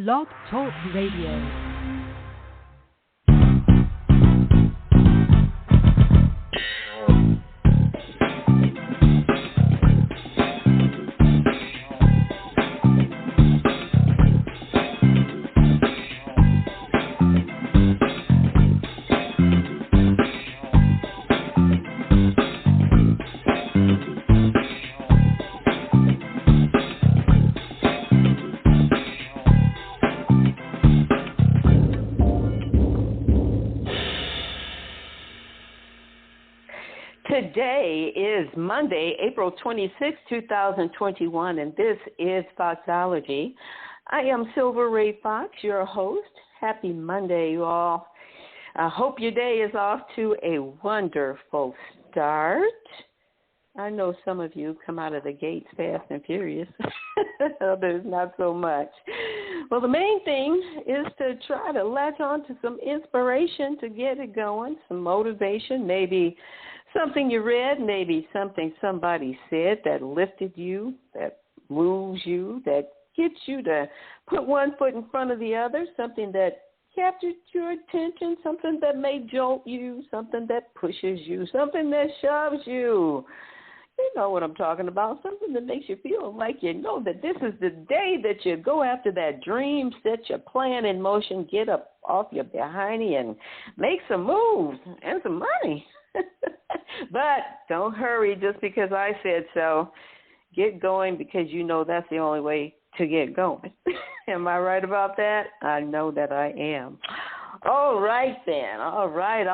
Blog Talk Radio. Today is Monday, April 26, 2021, and this is FOXOLOGY. I am Silver Ray Fox, your host. Happy Monday, you all. I hope your day is off to a wonderful start. I know some of you come out of the gates fast and furious. Others not so much. Well, the main thing is to try to latch on to some inspiration to get it going, some motivation, maybe something you read, maybe something somebody said that lifted you, that moves you, that gets you to put one foot in front of the other, something that captured your attention, something that may jolt you, something that pushes you, something that shoves you. You know what I'm talking about, something that makes you feel like you know that this is the day that you go after that dream, set your plan in motion, get up off your behindy and make some moves and some money. But don't hurry just because I said so. Get going because you know that's the only way to get going. Am I right about that? I know that I am. All right, then. All right.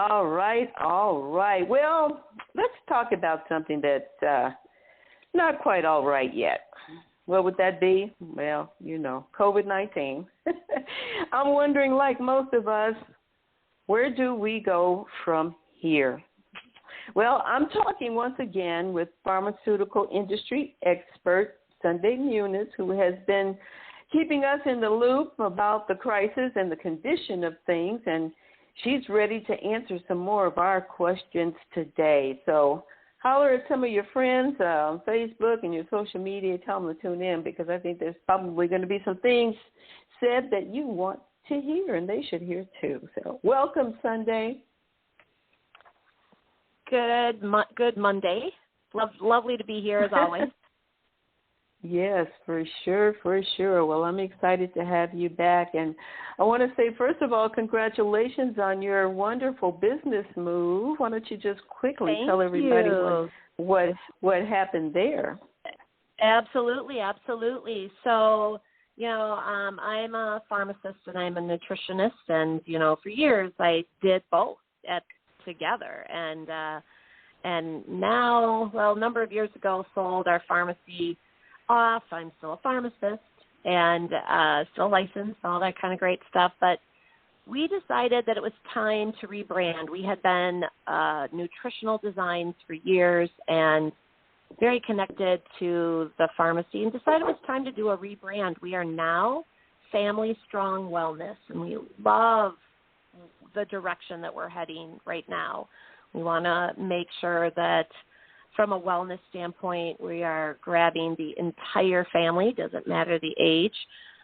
Well, let's talk about something that's not quite all right yet. What would that be? Well, you know, COVID-19. I'm wondering, like most of us, where do we go from here? Well, I'm talking once again with pharmaceutical industry expert Sunday Muniz, who has been keeping us in the loop about the crisis and the condition of things, and she's ready to answer some more of our questions today. So holler at some of your friends on Facebook and your social media. Tell them to tune in because I think there's probably going to be some things said that you want to hear, and they should hear too. So welcome, Sunday. Good Monday. Lovely to be here as always. Yes, for sure. Well, I'm excited to have you back. And I want to say, first of all, congratulations on your wonderful business move. Why don't you just quickly tell everybody what happened there? Absolutely. So, you know, I'm a pharmacist and I'm a nutritionist. And, you know, for years I did both together. And now, well, a number of years ago, sold our pharmacy off. I'm still a pharmacist and still licensed, all that kind of great stuff. But we decided that it was time to rebrand. We had been Nutritional Designs for years and very connected to the pharmacy and decided it was time to do a rebrand. We are now Family Strong Wellness, and we love the direction that we're heading right now. We want to make sure that from a wellness standpoint, we are grabbing the entire family, doesn't matter the age,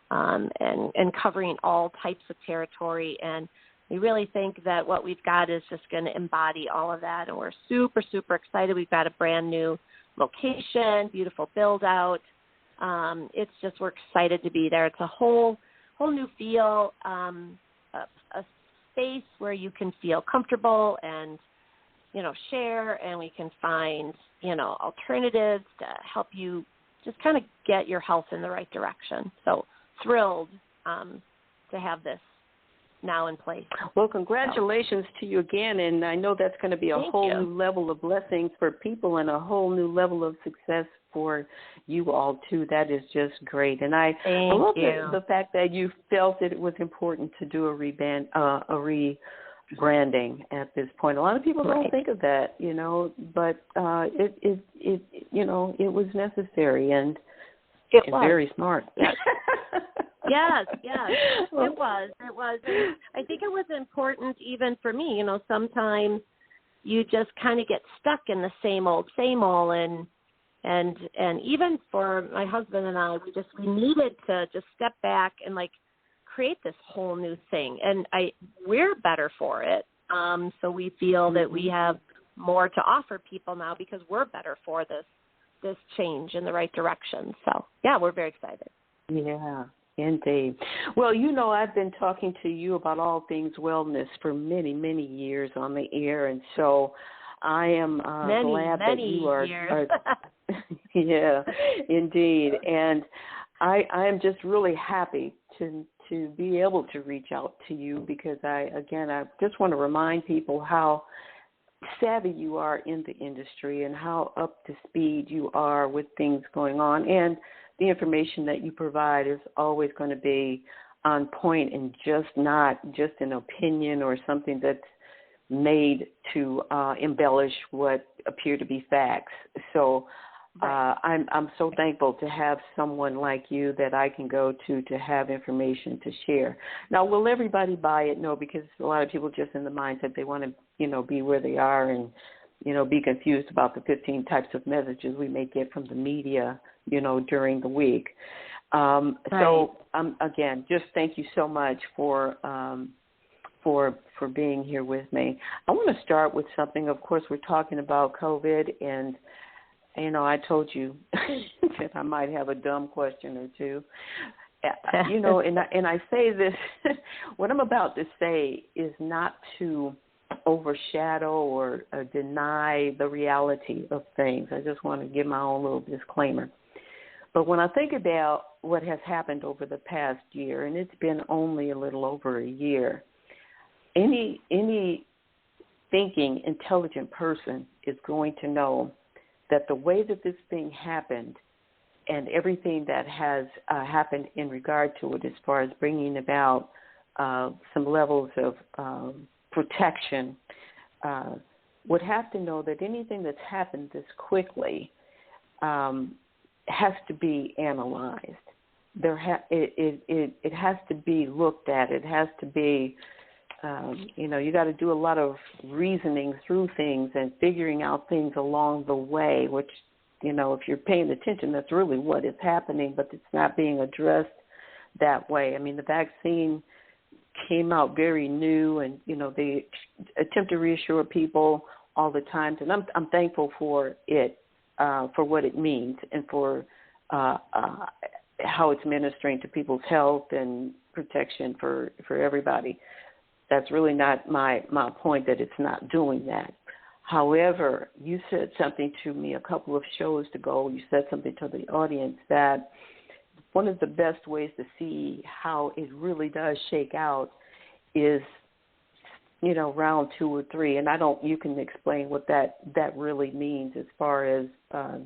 and covering all types of territory. And we really think that what we've got is just going to embody all of that. And we're super, super excited. We've got a brand new location, beautiful build out. It's just, we're excited to be there. It's a whole new feel, a space where you can feel comfortable and, you know, share, and we can find, you know, alternatives to help you just kind of get your health in the right direction. So thrilled to have this now in place. Well, congratulations to you again, and I know that's going to be a whole new level of blessings for people and a whole new level of success for you all, too. That is just great. And I love the fact that you felt that it was important to do a rebranding at this point. A lot of people don't think of that, you know, but it you know, it was necessary and very smart. Yes, it was. And I think it was important even for me. You know, sometimes you just kind of get stuck in the same old, and even for my husband and I, we needed to just step back and like create this whole new thing. And we're better for it. So we feel that we have more to offer people now because we're better for this change in the right direction. So, yeah, we're very excited. Yeah, indeed. Well, I've been talking to you about all things wellness for many, many years on the air, and so I am glad that you are. Yeah, indeed. And I am just really happy to be able to reach out to you because I just want to remind people how savvy you are in the industry and how up to speed you are with things going on. And the information that you provide is always going to be on point and not just an opinion or something that's made to embellish what appear to be facts. So I'm so thankful to have someone like you that I can go to have information to share. Now, will everybody buy it? No, because a lot of people just in the mindset they want to, be where they are and, be confused about the 15 types of messages we may get from the media, during the week. So, again, just thank you so much for being here with me. I want to start with something. Of course, we're talking about COVID, and I told you that I might have a dumb question or two. And I say this, what I'm about to say is not to overshadow or deny the reality of things. I just want to give my own little disclaimer. But when I think about what has happened over the past year, and it's been only a little over a year, any thinking, intelligent person is going to know that the way that this thing happened and everything that has happened in regard to it as far as bringing about some levels of protection, would have to know that anything that's happened this quickly has to be analyzed. It has to be looked at. It has to be, you got to do a lot of reasoning through things and figuring out things along the way, which, if you're paying attention, that's really what is happening, but it's not being addressed that way. I mean, the vaccine came out very new, and, they attempt to reassure people all the time. And I'm thankful for it, for what it means and for how it's ministering to people's health and protection for everybody. That's really not my point, that it's not doing that. However, you said something to me a couple of shows ago. You said something to the audience that one of the best ways to see how it really does shake out is, round 2 or 3. And you can explain what that really means as far as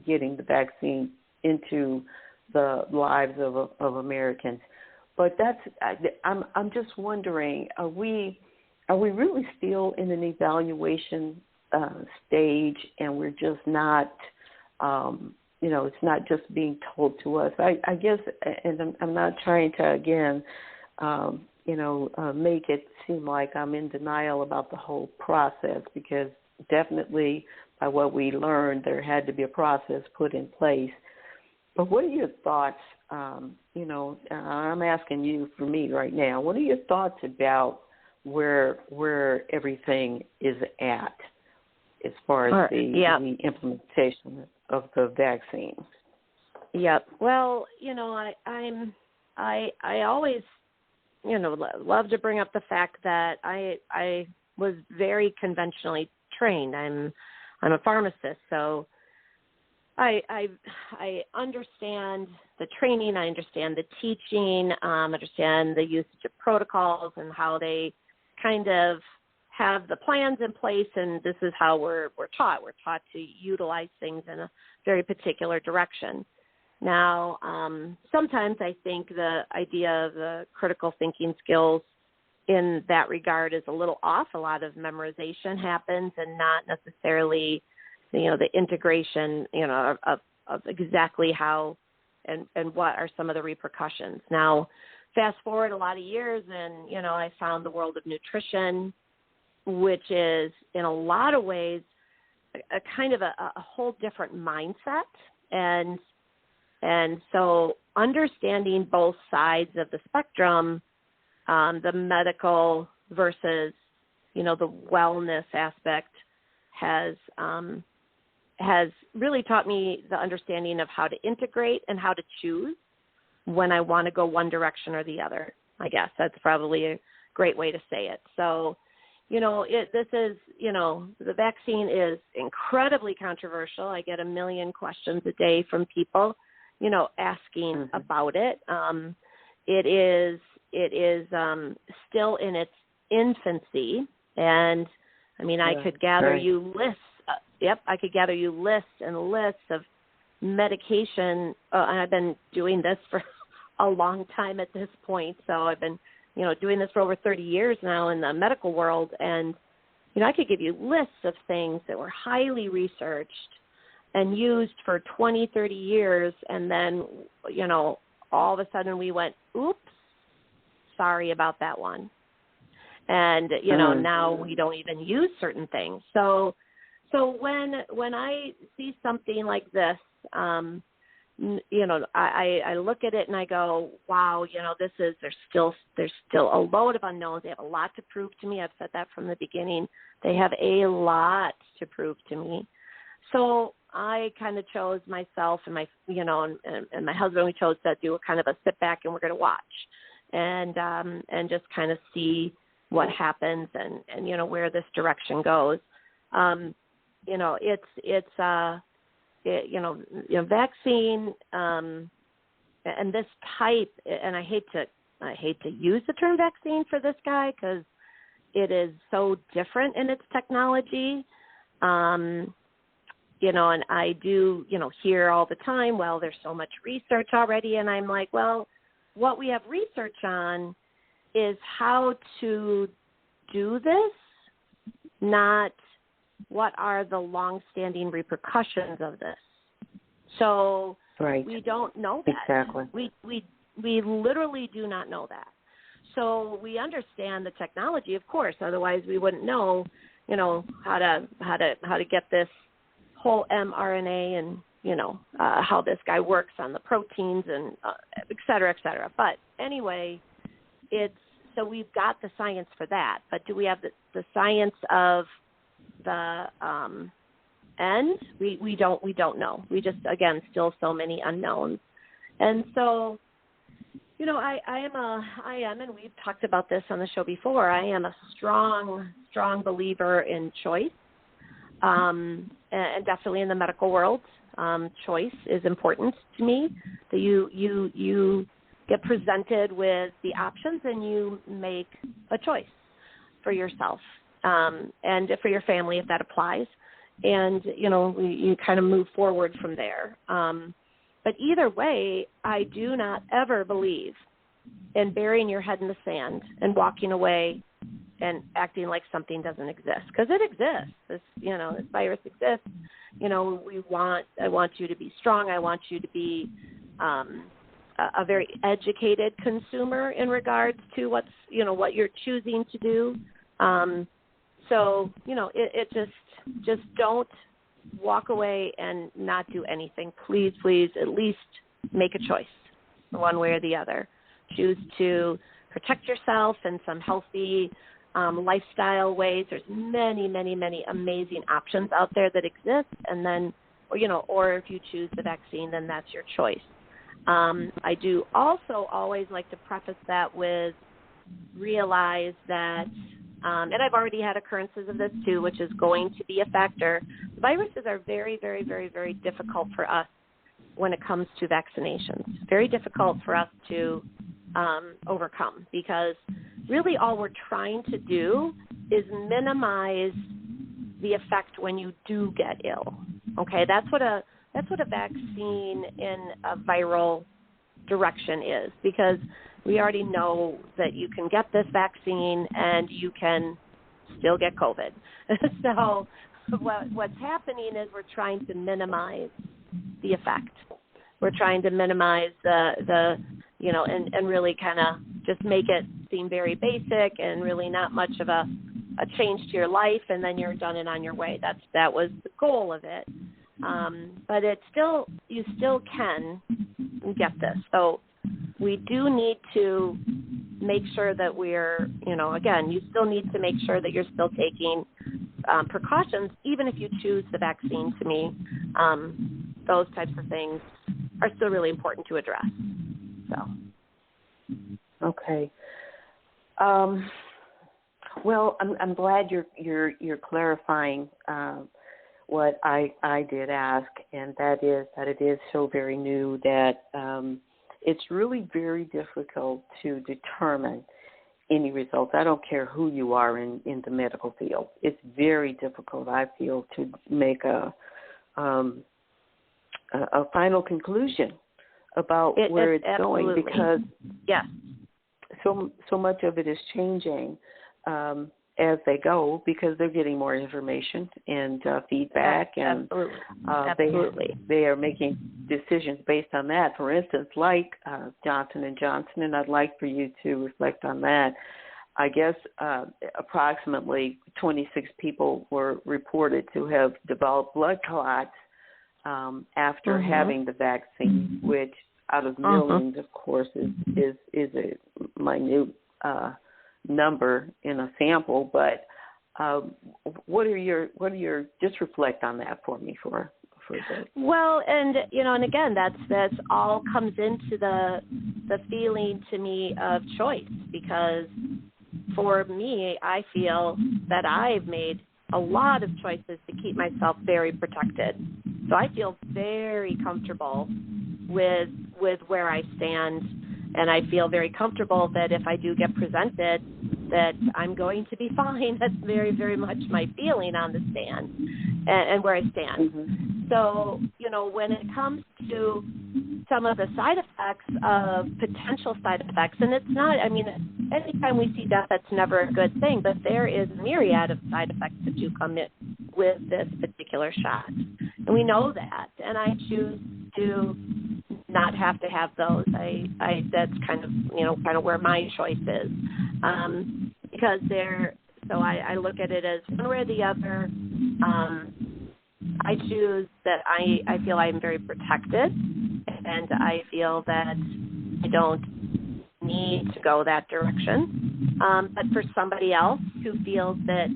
getting the vaccine into the lives of Americans. But I'm just wondering, are we really still in an evaluation stage, and we're just not, it's not just being told to us? I guess, and I'm not trying to, again, make it seem like I'm in denial about the whole process, because definitely by what we learned, there had to be a process put in place. But what are your thoughts, I'm asking you for me right now, what are your thoughts about where everything is at as far as the implementation of the vaccine? Yep. Well, I always, love to bring up the fact that I was very conventionally trained. I'm a pharmacist, so I understand the training, I understand the teaching, understand the usage of protocols and how they kind of have the plans in place, and this is how we're taught. We're taught to utilize things in a very particular direction. Now, sometimes I think the idea of the critical thinking skills in that regard is a little off. A lot of memorization happens and not necessarily, the integration, of exactly how and what are some of the repercussions. Now, fast forward a lot of years, and, I found the world of nutrition, which is in a lot of ways a kind of a whole different mindset. And so understanding both sides of the spectrum the medical versus, the wellness aspect has really taught me the understanding of how to integrate and how to choose when I want to go one direction or the other. I guess that's probably a great way to say it. So, the vaccine is incredibly controversial. I get a million questions a day from people, asking about it. It is still in its infancy, and I could gather you lists. I could gather you lists and lists of medication. I've been doing this for a long time at this point, so I've been, doing this for over 30 years now in the medical world, and I could give you lists of things that were highly researched and used for 20, 30 years, and then, all of a sudden we went, oops, sorry about that one. And, now we don't even use certain things. So when I see something like this, I look at it and I go, wow, there's still a load of unknowns. They have a lot to prove to me. I've said that from the beginning. They have a lot to prove to me. So I kind of chose myself and my, and my husband, we chose to do a kind of a sit back and we're going to watch and just kind of see what happens and where this direction goes. Vaccine, and this type, and I hate to use the term vaccine for this guy because it is so different in its technology. And I do, hear all the time, well, there's so much research already. And I'm like, well, what we have research on is how to do this, not what are the long-standing repercussions of this. So we don't know that. Exactly. We literally do not know that. So we understand the technology, of course. Otherwise, we wouldn't know, how to get this whole mRNA and how this guy works on the proteins and et cetera, et cetera. But anyway, so we've got the science for that. But do we have the science of the end? We don't know. We just, again, still so many unknowns. And so, I am, and we've talked about this on the show before, I am a strong believer in choice, and definitely in the medical world. Choice is important to me, that you get presented with the options and you make a choice for yourself, and for your family if that applies. And, you kind of move forward from there. But either way, I do not ever believe in burying your head in the sand and walking away and acting like something doesn't exist, because it exists. This virus exists. I want you to be strong. I want you to be a very educated consumer in regards to what you're choosing to do. So it just don't walk away and not do anything. Please, at least make a choice one way or the other. Choose to protect yourself in some healthy lifestyle ways. There's many, many, many amazing options out there that exist. And then, or if you choose the vaccine, then that's your choice. I do also always like to preface that with realize that, and I've already had occurrences of this too, which is going to be a factor. Viruses are very, very, very, very difficult for us when it comes to vaccinations. Very difficult for us to overcome, because really all we're trying to do is minimize the effect when you do get ill. Okay, that's what a vaccine in a viral direction is, because we already know that you can get this vaccine and you can still get COVID. So what's happening is we're trying to minimize the effect. We're trying to minimize the and really kind of just make it seem very basic and really not much of a change to your life, and then you're done and on your way. That was the goal of it. But you still can get this. So we do need to make sure that we're, again, you still need to make sure that you're still taking precautions, even if you choose the vaccine. To me, those types of things are still really important to address. So. Okay. Well, I'm glad you're clarifying what I did ask, and that is that it is so very new that it's really very difficult to determine any results. I don't care who you are in the medical field. It's very difficult, I feel, to make a final conclusion about where it's going, because so much of it is changing as they go, because they're getting more information and feedback, and Absolutely. They are making decisions based on that. For instance, like Johnson & Johnson, and I'd like for you to reflect on that. I guess approximately 26 people were reported to have developed blood clots after having the vaccine, which out of millions, of course, is a minute number in a sample. But what are your just reflect on that for me for this. Well, and and again, that's all comes into the feeling to me of choice, because for me, I feel that I've made a lot of choices to keep myself very protected. So I feel very comfortable with where I stand, and I feel very comfortable that if I do get presented, that I'm going to be fine. That's very, very much my feeling on the stand and where I stand. Mm-hmm. So, when it comes to some of the side effects of potential side effects, and it's not, anytime we see death, that's never a good thing, but there is a myriad of side effects that do come in with this particular shot. And we know that, and I choose to not have to have those. I that's kind of where my choice is, because I look at it as one way or the other. I choose that I feel I'm very protected, and I feel that I don't need to go that direction. But for somebody else who feels that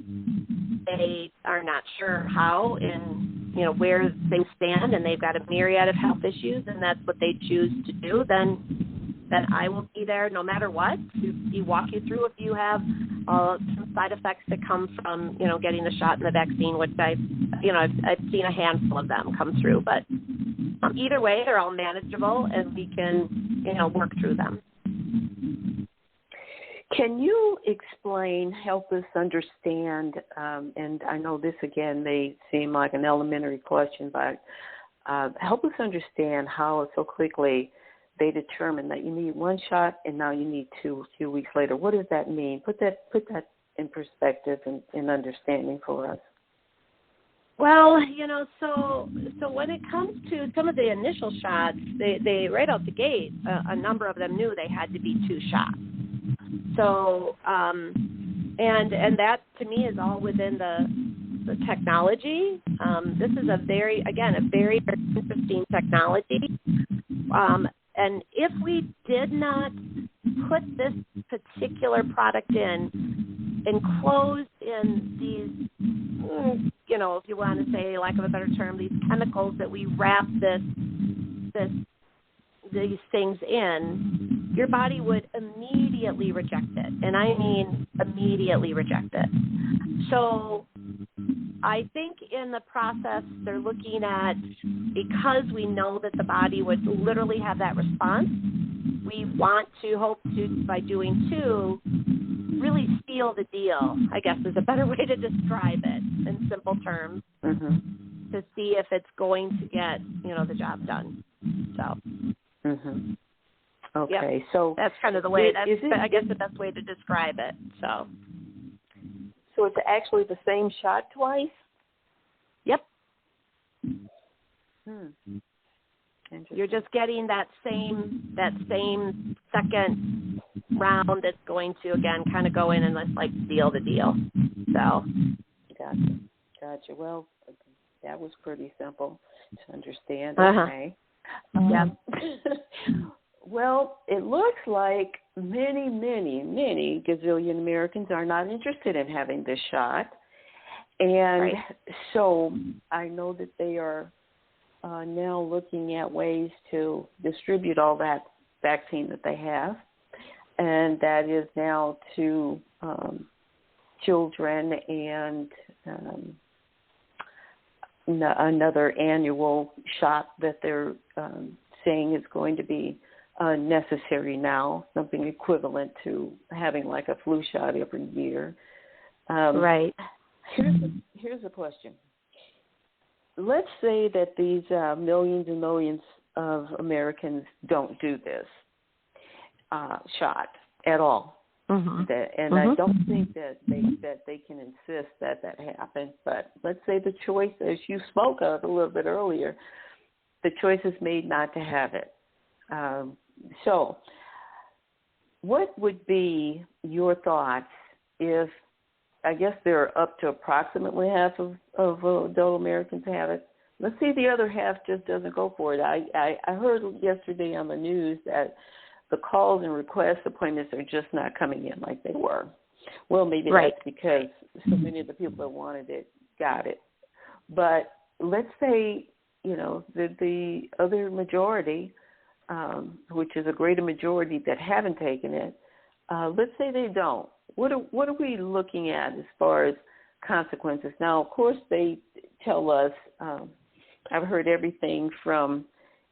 they are not sure how and where things stand, and they've got a myriad of health issues, and that's what they choose to do, then I will be there no matter what to walk you through if you have some side effects that come from getting the shot and the vaccine, which I've seen a handful of them come through. But either way, they're all manageable, and we can work through them. Can you help us understand, and I know this again may seem like an elementary question, but help us understand how so quickly they determine that you need one shot and now you need two a few weeks later. What does that mean? Put that in perspective and understanding for us. Well, so when it comes to some of the initial shots, they right out the gate, a number of them knew they had to be 2 shots. So, and that to me is all within the technology. This is a very, very interesting technology. And if we did not put this particular product in enclosed in these, if you want to say, lack of a better term, these chemicals that we wrap these things in, your body would immediately reject it. And I mean immediately reject it. So I think in the process they're looking at, because we know that the body would literally have that response, we want to hope to, by doing 2, really seal the deal, I guess is a better way to describe it in simple terms, to see if it's going to get, the job done. So. Mm-hmm. Okay, so that's kind of the way. I guess the best way to describe it. So it's actually the same shot twice? Yep. You're just getting that same second round that's going to again kind of go in and seal the deal. So. Gotcha. Well, that was pretty simple to understand. Uh-huh. Okay. Well, it looks like many, many, many gazillion Americans are not interested in having this shot. And so I know that they are now looking at ways to distribute all that vaccine that they have. And that is now to children and another annual shot that they're saying is going to be necessary now, something equivalent to having like a flu shot every year. Right. Here's a question. Let's say that these millions and millions of Americans don't do this shot at all. I don't think that they can insist that happens. But let's say the choice, as you spoke of a little bit earlier, the choice is made not to have it. So what would be your thoughts if, I guess there are up to approximately half of adult Americans have it. Let's say the other half just doesn't go for it. I heard yesterday on the news that the calls and request appointments are just not coming in like they were. Well, maybe that's because so many of the people that wanted it got it. But let's say, the other majority, which is a greater majority that haven't taken it, let's say they don't. What are we looking at as far as consequences? Now, of course, they tell us, I've heard everything from,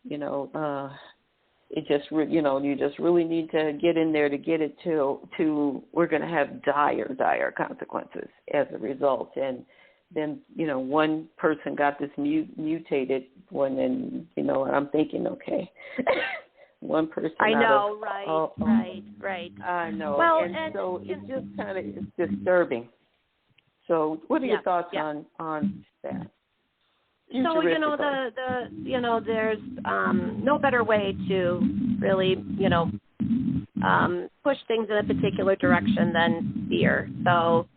it just, you just really need to get in there to get it to we're going to have dire consequences as a result. And then, one person got this mutated one, and, I'm thinking, okay, one person. I know, right. I know. Well, and so it's just kind of disturbing. So what are your thoughts on that? So, there's no better way to really, push things in a particular direction than fear. So,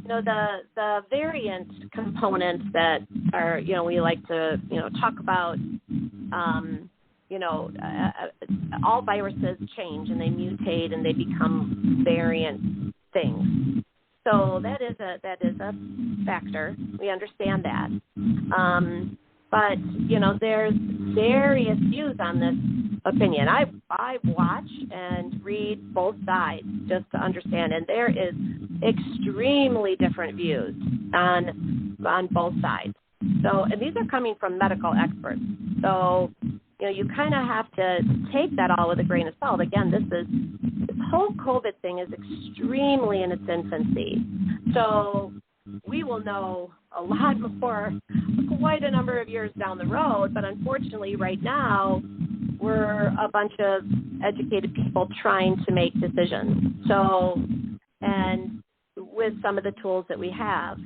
the variant components that are, we like to, talk about, all viruses change and they mutate and they become variant things. So that is a factor. We understand that. But, there's various views on this opinion. I watch and read both sides just to understand, and there is extremely different views on both sides. So, and these are coming from medical experts. So, you kind of have to take that all with a grain of salt. Again, this whole COVID thing is extremely in its infancy. So we will know a lot more quite a number of years down the road. But unfortunately, right now, we're a bunch of educated people trying to make decisions. So, and with some of the tools that we have,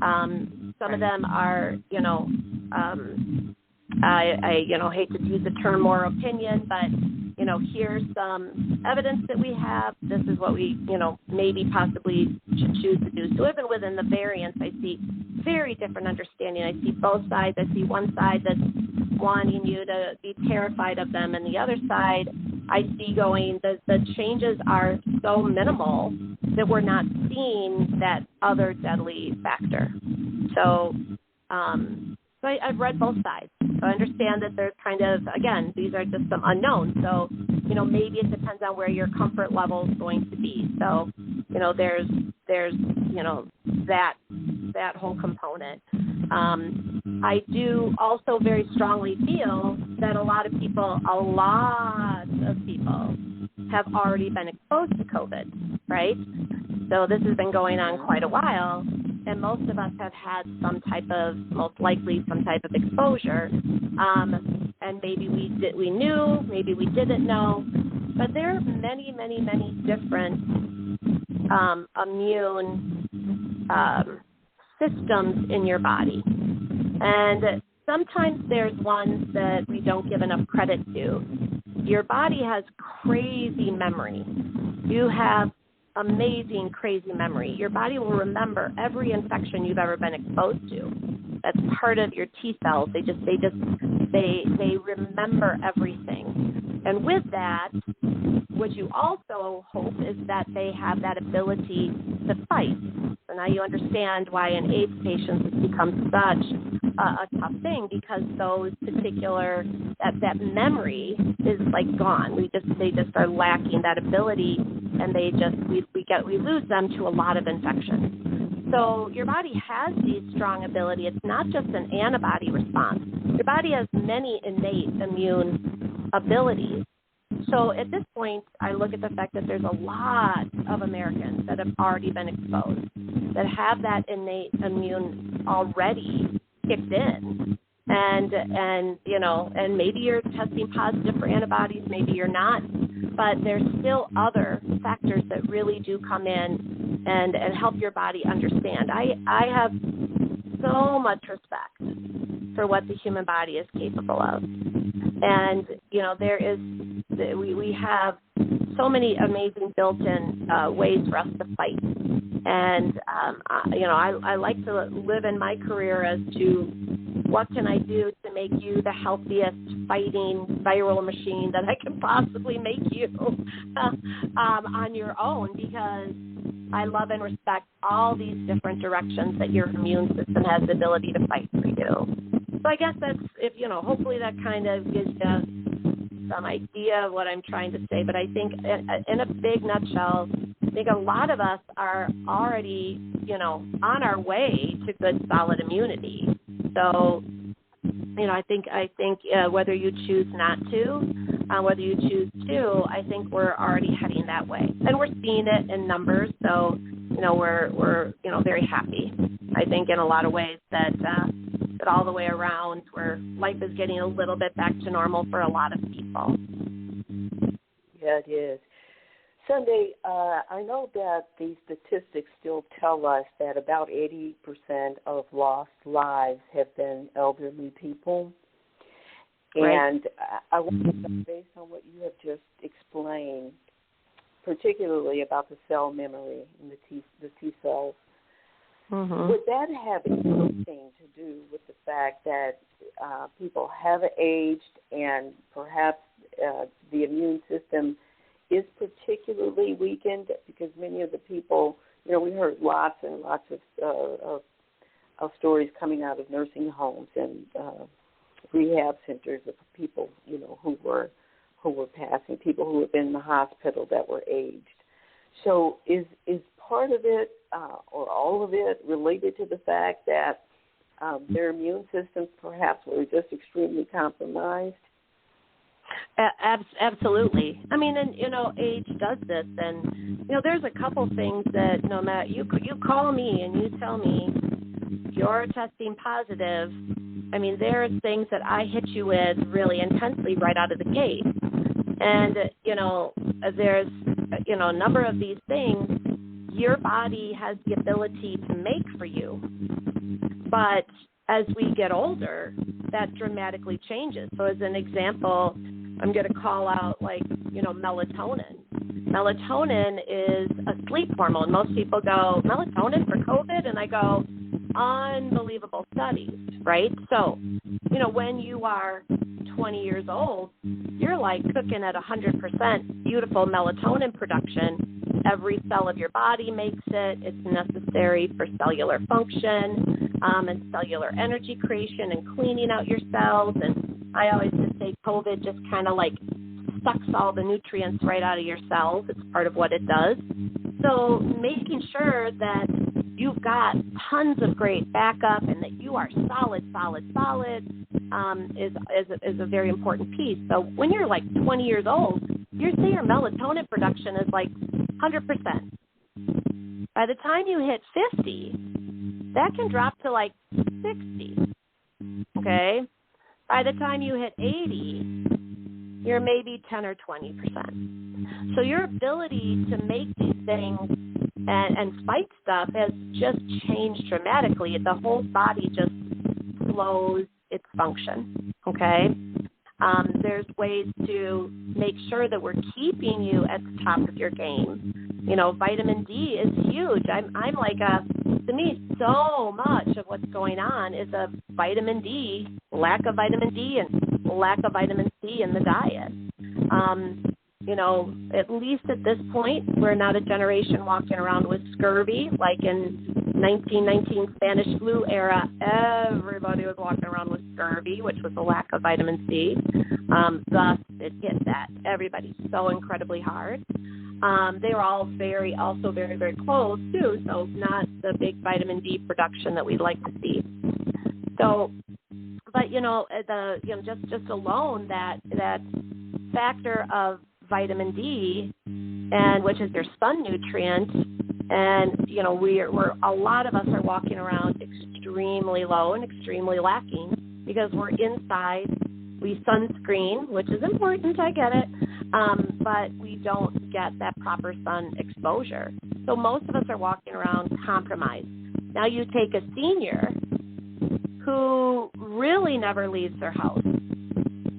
some of them are, I hate to use the term more opinion, but, here's some evidence that we have. This is what we, maybe possibly should choose to do. So even within the variants, I see very different understanding. I see both sides. I see one side that's wanting you to be terrified of them, and the other side I see going, the changes are so minimal that we're not seeing that other deadly factor. So, so I've read both sides. So I understand that there's kind of, again, these are just some unknowns. So, maybe it depends on where your comfort level is going to be. So, there's that whole component. I do also very strongly feel that a lot of people have already been exposed to COVID, right? So this has been going on quite a while, and most of us have had most likely some type of exposure, and maybe we knew, maybe we didn't know, but there are many, many, many different immune systems in your body, and sometimes there's ones that we don't give enough credit to. Your body has crazy memory. You have amazing, crazy memory. Your body will remember every infection you've ever been exposed to. That's part of your T cells. They remember everything. And with that, what you also hope is that they have that ability to fight. So now you understand why in AIDS patients it's become such a tough thing, because those particular, that memory is like gone. They just are lacking that ability, and we lose them to a lot of infections. So your body has these strong ability. It's not just an antibody response. Your body has many innate immune abilities. So at this point, I look at the fact that there's a lot of Americans that have already been exposed, that have that innate immune already kicked in. And maybe you're testing positive for antibodies, maybe you're not, but there's still other factors that really do come in and help your body understand. I have so much respect for what the human body is capable of. And, we have so many amazing built-in ways for us to fight. And, I like to live in my career as to what can I do to make you the healthiest fighting viral machine that I can possibly make you on your own, because I love and respect all these different directions that your immune system has the ability to fight for you. So I guess that's, hopefully that kind of gives you some idea of what I'm trying to say. But I think in a big nutshell, I think a lot of us are already, on our way to good, solid immunity. So, I think whether you choose not to, whether you choose to, I think we're already heading that way. And we're seeing it in numbers. So, we're very happy, I think, in a lot of ways that all the way around where life is getting a little bit back to normal for a lot of people. Yeah, it is. Sunday, I know that the statistics still tell us that about 80% of lost lives have been elderly people. Right. And I wonder, based on what you have just explained, particularly about the cell memory and the T cells, would that have anything to do with the fact that people have aged and perhaps the immune system is particularly weakened? Because many of the people, we heard lots and lots of stories coming out of nursing homes and rehab centers of people, who were passing, people who have been in the hospital that were aged. So is part of it or all of it related to the fact that their immune systems perhaps were just extremely compromised? Absolutely. I mean, and age does this, and there's a couple things that no matter you call me and you tell me you're testing positive. I mean, there are things that I hit you with really intensely right out of the gate, and there's a number of these things your body has the ability to make for you, but as we get older, that dramatically changes. So as an example, I'm going to call out melatonin. Melatonin is a sleep hormone. Most people go, melatonin for COVID? And I go, unbelievable studies, right? So, when you are 20 years old, you're like cooking at 100% beautiful melatonin production. Every cell of your body makes it. It's necessary for cellular function and cellular energy creation and cleaning out your cells. And I always just say COVID just kind of sucks all the nutrients right out of your cells. It's part of what it does. So making sure that you've got tons of great backup and that you are solid is a very important piece. So when you're 20 years old, your melatonin production is 100%. By the time you hit 50, that can drop to 60. Okay? By the time you hit 80, you're maybe 10 or 20%. So your ability to make these things and fight stuff has just changed dramatically. The whole body just slows its function, okay? There's ways to make sure that we're keeping you at the top of your game. vitamin D is huge. I'm like to me, so much of what's going on is a vitamin D, lack of vitamin D and lack of vitamin C in the diet. At least at this point, we're not a generation walking around with scurvy. Like in 1919 Spanish flu era, everybody was walking around with scurvy, which was a lack of vitamin C. Thus, it hit that everybody so incredibly hard. They were all also very, very close, too, so not the big vitamin D production that we'd like to see. So, but, just alone that factor of vitamin D, and which is their sun nutrient, and, we're a lot of us are walking around extremely low and extremely lacking because we're inside. We sunscreen, which is important, I get it, but we don't get that proper sun exposure. So most of us are walking around compromised. Now you take a senior who really never leaves their house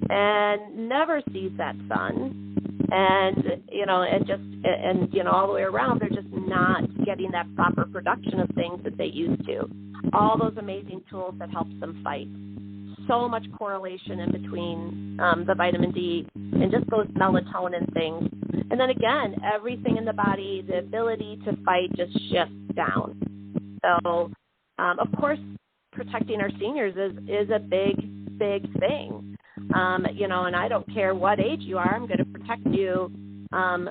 and never sees that sun, and all the way around, they're just not getting that proper production of things that they used to. All those amazing tools that help them fight. So much correlation in between the vitamin D and just those melatonin things. And then again, everything in the body, the ability to fight just shifts down. So, of course, protecting our seniors is a big, big thing. And I don't care what age you are, I'm going to protect you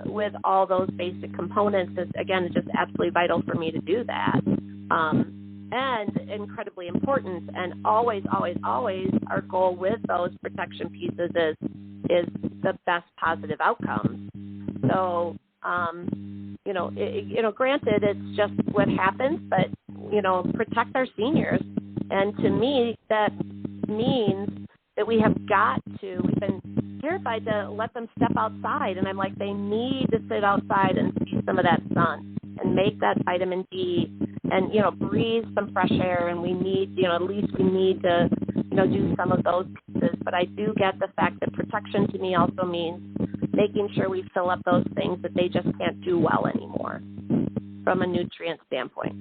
with all those basic components. It's just absolutely vital for me to do that. And incredibly important, and always, always, always, our goal with those protection pieces is the best positive outcomes. So, granted, it's just what happens, but protect our seniors, and to me, that means that we've been terrified to let them step outside, and I'm like, they need to sit outside and see some of that sun and make that vitamin D and, breathe some fresh air, and we need, at least we need to, do some of those pieces. But I do get the fact that protection to me also means making sure we fill up those things that they just can't do well anymore from a nutrient standpoint.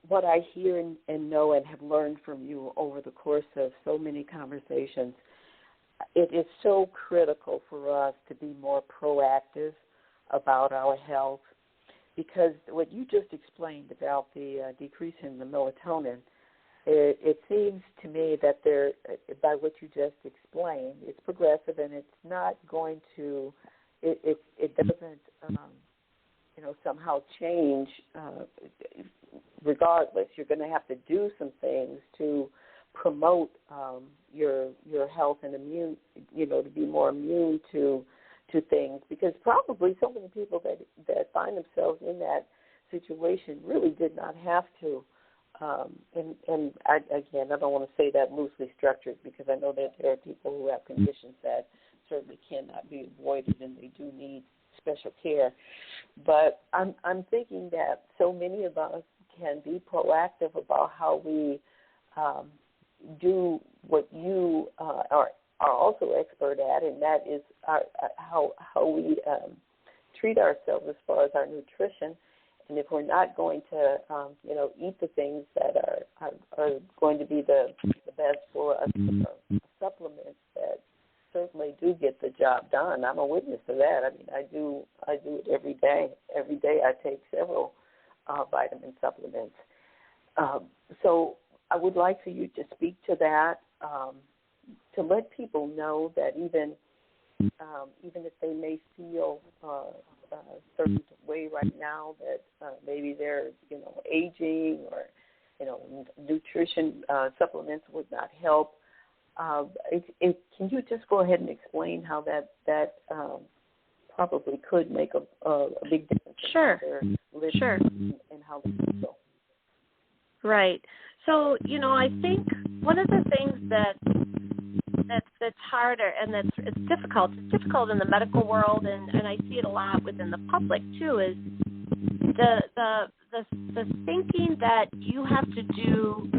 What I hear and know and have learned from you over the course of so many conversations, it is so critical for us to be more proactive about our health, because what you just explained about the decrease in the melatonin, it seems to me that by what you just explained, it's progressive and it's not going to, it doesn't, somehow change regardless. You're going to have to do some things to promote your health and immune, to be more immune to things, because probably so many people that find themselves in that situation really did not have to. And I don't want to say that loosely structured, because I know that there are people who have conditions that certainly cannot be avoided and they do need special care. But I'm thinking that so many of us can be proactive about how we do what you are also expert at, and that is how we treat ourselves as far as our nutrition. And if we're not going to, eat the things that are going to be the best for us, supplements that certainly do get the job done. I'm a witness to that. I mean, I do it every day. Every day I take several vitamin supplements. So I would like for you to speak to that, to let people know that even if they may feel a certain way right now, that maybe they're aging, or nutrition supplements would not help. Can you just go ahead and explain how that probably could make a big difference? Sure. Sure. And how they feel. Right. So, I think one of the things that's harder and it's difficult. It's difficult in the medical world, and I see it a lot within the public too, is the thinking that you have to do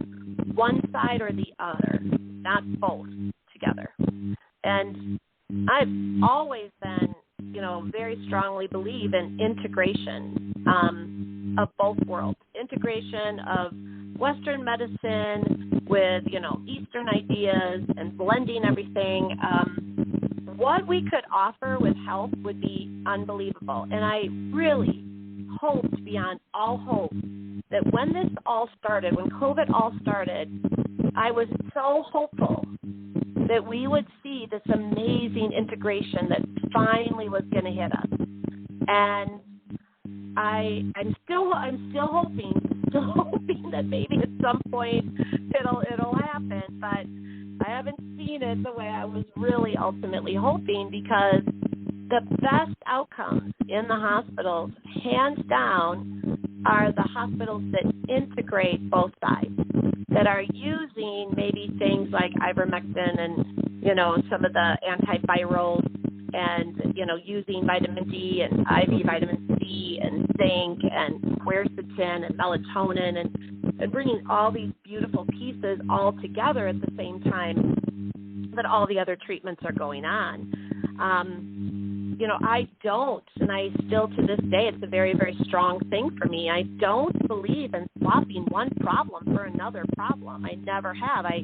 one side or the other, not both together. And I've always been very strongly believe in integration of both worlds, integration of Western medicine with, Eastern ideas and blending everything. What we could offer with health would be unbelievable. And I really hoped beyond all hope that when this all started, when COVID all started, I was so hopeful that we would see this amazing integration that finally was going to hit us. And I'm still hoping that maybe at some point it'll happen, but I haven't seen it the way I was really ultimately hoping, because the best outcomes in the hospitals, hands down, are the hospitals that integrate both sides, that are using maybe things like ivermectin and, some of the antivirals, and, using vitamin D and IV vitamin C and zinc and quercetin and melatonin, and bringing all these beautiful pieces all together at the same time that all the other treatments are going on. I don't, and I still to this day, it's a very, very strong thing for me. I don't believe in swapping one problem for another problem. I never have. I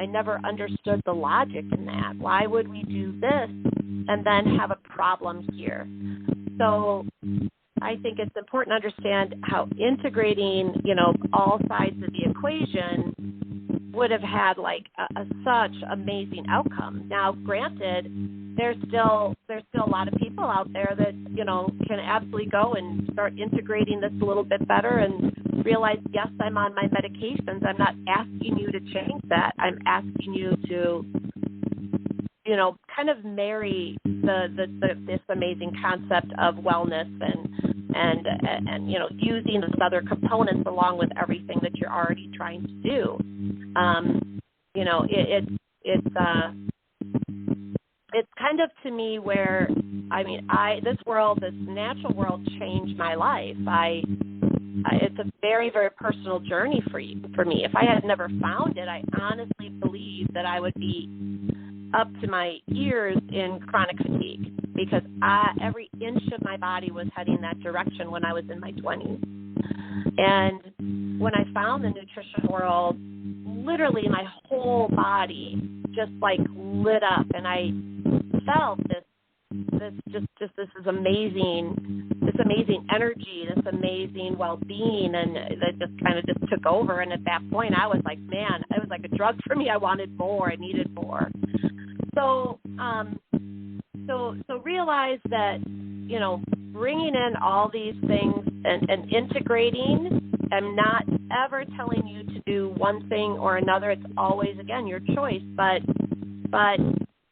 never understood the logic in that. Why would we do this and then have a problem here? So I think it's important to understand how integrating, all sides of the equation would have had such amazing outcomes. Now, granted, there's still a lot of people out there that, can absolutely go and start integrating this a little bit better and realize, yes, I'm on my medications. I'm not asking you to change that. I'm asking you to, kind of marry this amazing concept of wellness and using those other components along with everything that you're already trying to do. It's kind of, to me, where, this natural world changed my life. It's a very, very personal journey for me. If I had never found it, I honestly believe that I would be up to my ears in chronic fatigue, because every inch of my body was heading that direction when I was in my 20s. And when I found the nutrition world, literally my whole body just lit up, and I felt this amazing energy, this amazing well-being, and that just kind of took over. And at that point, I was like, man, it was like a drug for me. I wanted more. I needed more. So realize that, bringing in all these things and integrating, I'm not ever telling you to do one thing or another. It's always, again, your choice, but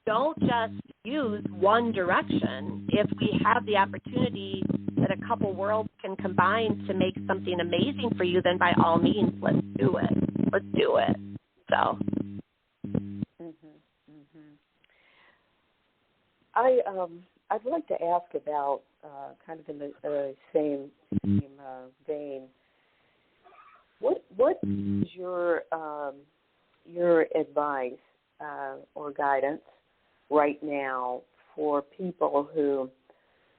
don't just use one direction. If we have the opportunity that a couple worlds can combine to make something amazing for you, then by all means, let's do it. So. I'd like to ask about kind of in the same vein. What is your advice or guidance right now for people who,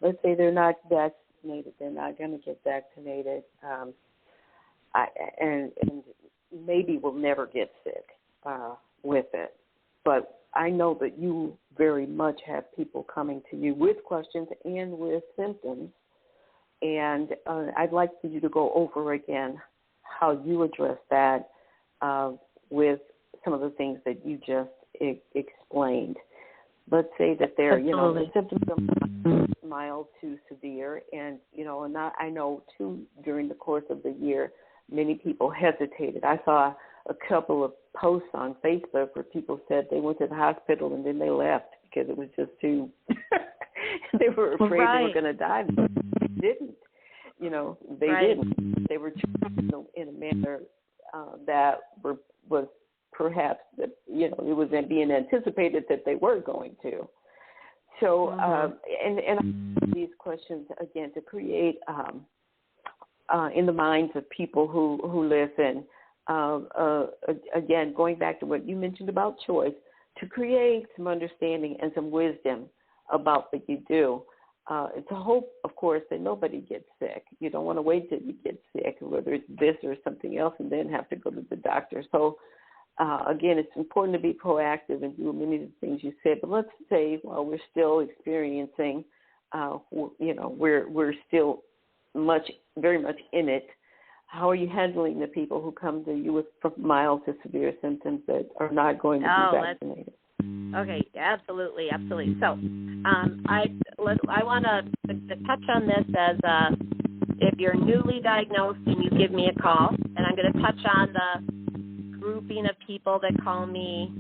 let's say, they're not vaccinated, they're not going to get vaccinated, and maybe will never get sick with it, but I know that you very much have people coming to you with questions and with symptoms, and I'd like for you to go over again how you address that with some of the things that you just explained. Let's say that they're, the symptoms are mild to severe, and, and I know, too, during the course of the year, many people hesitated. I saw a couple of posts on Facebook where people said they went to the hospital and then they left because it was just too, they were afraid they were going to die. They didn't. They didn't. They were treated in a manner that was perhaps, it was being anticipated that they were going to. So, and these questions, again, to create in the minds of people who listen, again, going back to what you mentioned about choice, to create some understanding and some wisdom about what you do. it's a hope, of course, that nobody gets sick. You don't want to wait till you get sick, whether it's this or something else, and then have to go to the doctor. So, again, it's important to be proactive and do many of the things you said. But let's say while we're still experiencing, we're still very much in it. How are you handling the people who come to you with mild to severe symptoms that are not going to be vaccinated? Okay, absolutely. So, I want to touch on this as if you're newly diagnosed and you give me a call, and I'm going to touch on the grouping of people that call me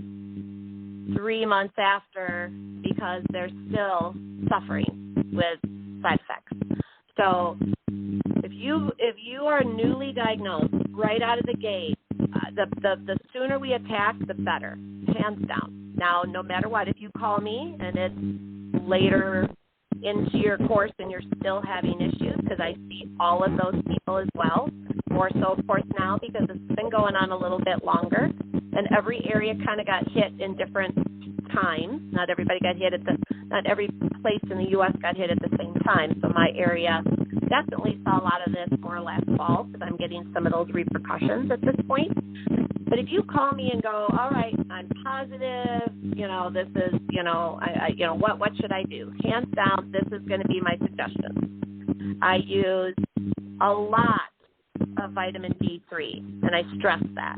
3 months after because they're still suffering with side effects. So, if you are newly diagnosed right out of the gate, the sooner we attack, the better, hands down. Now, no matter what, if you call me and it's later into your course and you're still having issues, because I see all of those people as well, more so, of course, now because it's been going on a little bit longer, and every area kind of got hit in different times. Not everybody got hit not every place in the U.S. got hit at the same time, so my area definitely saw a lot of this more or less fall because I'm getting some of those repercussions at this point. But if you call me and go, all right, I'm positive, this is, what should I do? Hands down, this is going to be my suggestion. I use a lot of vitamin D3, and I stress that.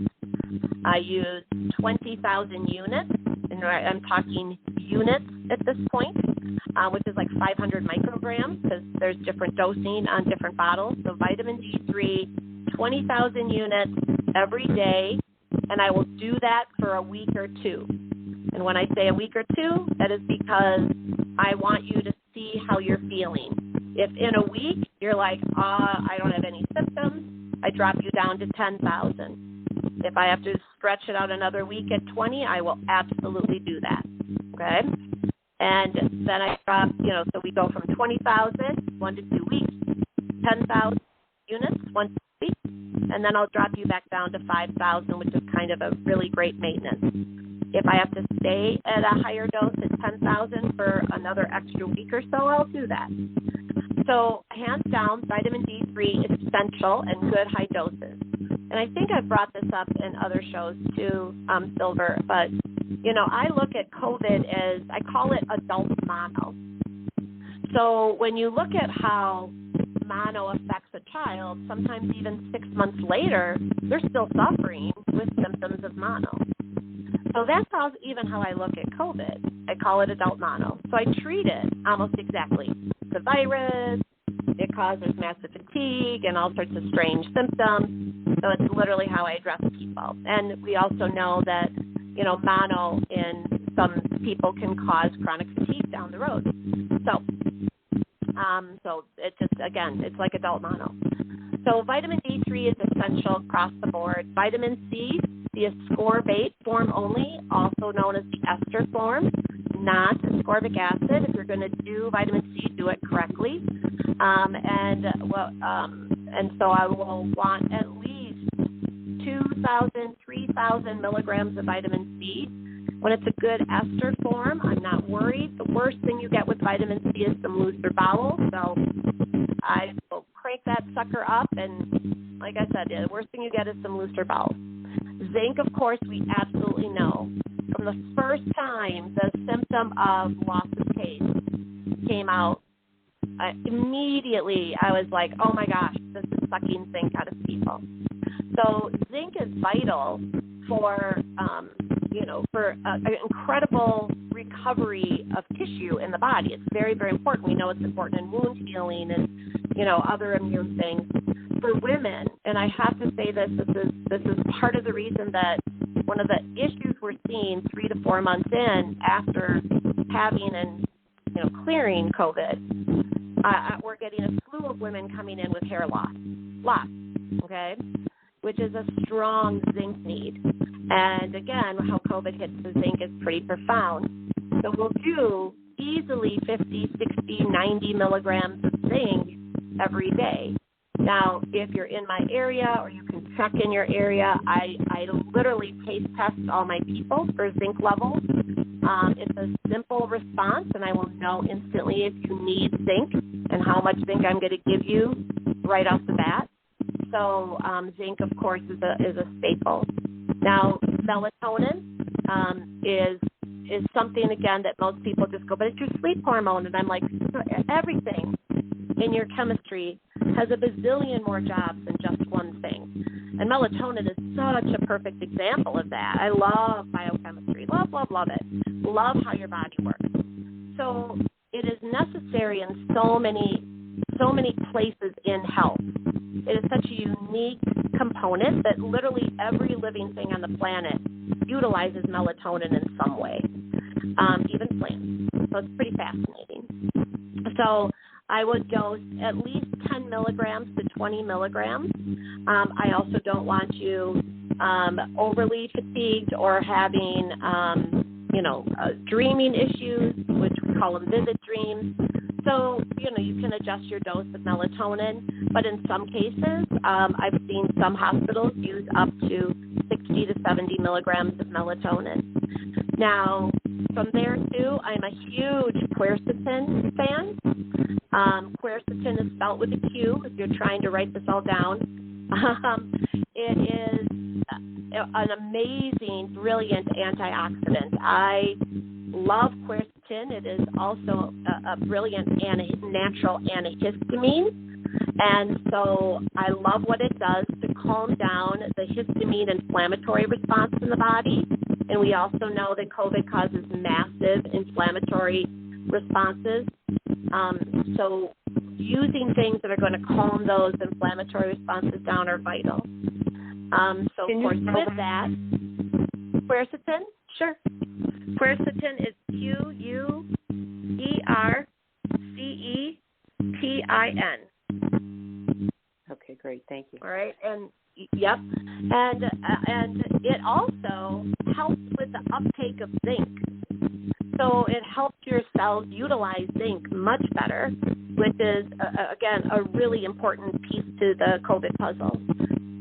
I use 20,000 units, and I'm talking units at this point, which is like 500 micrograms because there's different dosing on different bottles. So vitamin D3, 20,000 units every day, and I will do that for a week or two. And when I say a week or two, that is because I want you to see how you're feeling. If in a week you're like, I don't have any symptoms, I drop you down to 10,000. If I have to stretch it out another week at 20, I will absolutely do that. Okay? And then I drop, so we go from 20,000, 1 to 2 weeks, 10,000 units, 1 to 2 weeks, and then I'll drop you back down to 5,000, which is kind of a really great maintenance. If I have to stay at a higher dose at 10,000 for another extra week or so, I'll do that. So hands down, vitamin D3 is essential and good high doses. And I think I've brought this up in other shows too, Silver, but, I look at COVID as, I call it adult mono. So when you look at how mono affects a child, sometimes even 6 months later, they're still suffering with symptoms of mono. So that's even how I look at COVID. I call it adult mono. So I treat it almost exactly. The virus, it causes massive fatigue and all sorts of strange symptoms. So it's literally how I address people. And we also know that, mono in some people can cause chronic fatigue down the road. So it just, again, it's like adult mono. So vitamin D3 is essential across the board. Vitamin C, the ascorbate form only, also known as the ester form, not ascorbic acid. If you're going to do vitamin C, do it correctly. And so I will want at least 2,000, 3,000 milligrams of vitamin C. When it's a good ester form, I'm not worried. The worst thing you get with vitamin C is some looser bowels. So I will crank that sucker up. And like I said, the worst thing you get is some looser bowels. Zinc, of course, we absolutely know. From the first time the symptom of loss of taste came out, immediately I was like, oh my gosh, this is sucking zinc out of people. So zinc is vital for an incredible recovery of tissue in the body. It's very, very important. We know it's important in wound healing and, other immune things. For women, and I have to say this is part of the reason that one of the issues we're seeing 3 to 4 months in after having and clearing COVID, we're getting a slew of women coming in with hair loss, okay, which is a strong zinc need. And again, how COVID hits the zinc is pretty profound. So we'll do easily 50, 60, 90 milligrams of zinc every day. Now, if you're in my area or you can check in your area, I literally taste test all my people for zinc levels. It's a simple response, and I will know instantly if you need zinc and how much zinc I'm going to give you right off the bat. So zinc, of course, is a staple. Now, melatonin is something, again, that most people just go, but it's your sleep hormone. And I'm like, everything in your chemistry has a bazillion more jobs than just one thing. And melatonin is such a perfect example of that. I love biochemistry. Love it. Love how your body works. So it is necessary in so many places in health. It is such a unique component that literally every living thing on the planet utilizes melatonin in some way, even plants. So it's pretty fascinating. So I would dose at least 10 milligrams to 20 milligrams. I also don't want you overly fatigued or having, dreaming issues, which we call them vivid dreams. So, you can adjust your dose of melatonin, but in some cases, I've seen some hospitals use up to 60 to 70 milligrams of melatonin. Now, from there, too, I'm a huge quercetin fan. Quercetin is spelled with a Q if you're trying to write this all down. It is an amazing, brilliant antioxidant. I love quercetin. It is also a brilliant natural antihistamine. And so I love what it does to calm down the histamine inflammatory response in the body. And we also know that COVID causes massive inflammatory responses. So using things that are going to calm those inflammatory responses down are vital. So, of course, with that, quercetin, sure. Quercetin is Quercetin. Okay, great. Thank you. All right, and yep, and it also helps with the uptake of zinc. So it helps your cells utilize zinc much better, which is, again, a really important piece to the COVID puzzle.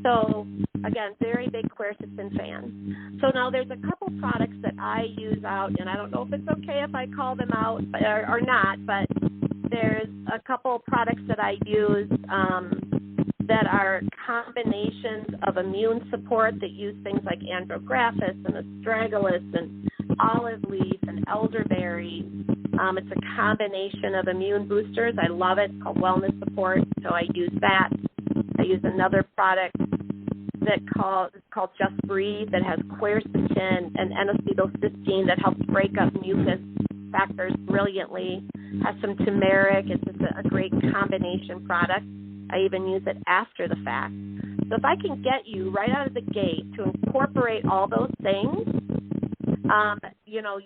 So, again, very big quercetin fan. So now there's a couple products that I use out, and I don't know if it's okay if I call them out or not, but there's a couple products that I use that are combinations of immune support that use things like andrographis and astragalus and olive leaf and elderberry. It's a combination of immune boosters. I love it. It's called Wellness Support, so I use that. I use another product that's called Just Breathe that has quercetin and N-acetylcysteine that helps break up mucus factors brilliantly. Has some turmeric. It's just a great combination product. I even use it after the fact. So if I can get you right out of the gate to incorporate all those things,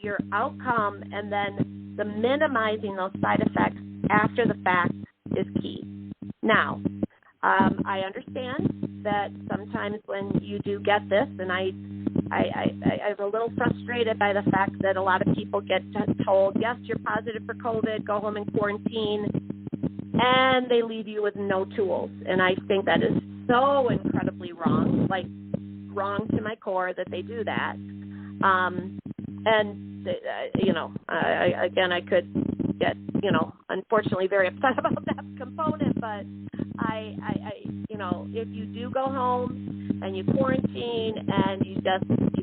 your outcome and then the minimizing those side effects after the fact is key. Now, I understand that sometimes when you do get this, and I'm a little frustrated by the fact that a lot of people get told, yes, you're positive for COVID, go home and quarantine, and they leave you with no tools. And I think that is so incredibly wrong, like wrong to my core that they do that. I could get, unfortunately very upset about that component, but if you do go home and you quarantine and you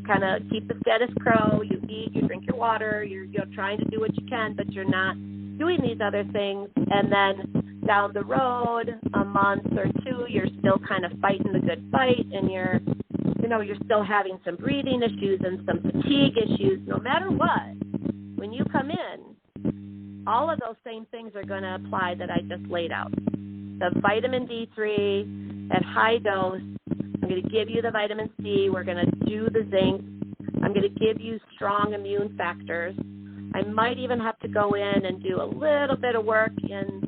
kind of keep the status quo, you eat, you drink your water, you're trying to do what you can, but you're not doing these other things, and then down the road, a month or two, you're still kind of fighting the good fight, and you're still having some breathing issues and some fatigue issues. No matter what, when you come in, all of those same things are going to apply that I just laid out. The vitamin D3 at high dose. I'm going to give you the vitamin C. We're going to do the zinc. I'm going to give you strong immune factors. I might even have to go in and do a little bit of work in,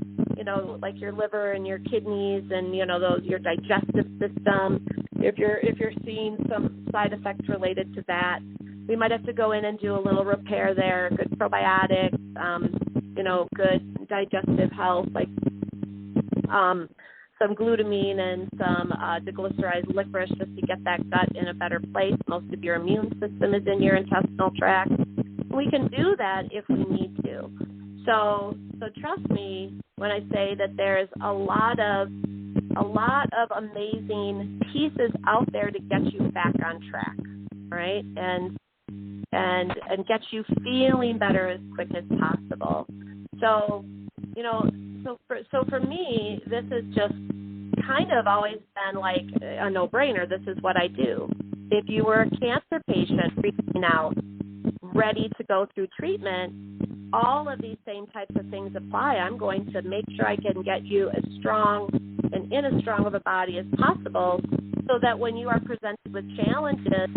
like your liver and your kidneys and, your digestive system. If you're seeing some side effects related to that, we might have to go in and do a little repair there, good probiotics, good digestive health, like some glutamine and some deglycerized licorice just to get that gut in a better place. Most of your immune system is in your intestinal tract. We can do that if we need to. So trust me when I say that there's a lot of amazing pieces out there to get you back on track, right? And get you feeling better as quick as possible. So, so for me, this has just kind of always been like a no-brainer. This is what I do. If you were a cancer patient reaching out, ready to go through treatment, all of these same types of things apply. I'm going to make sure I can get you as strong and in as strong of a body as possible so that when you are presented with challenges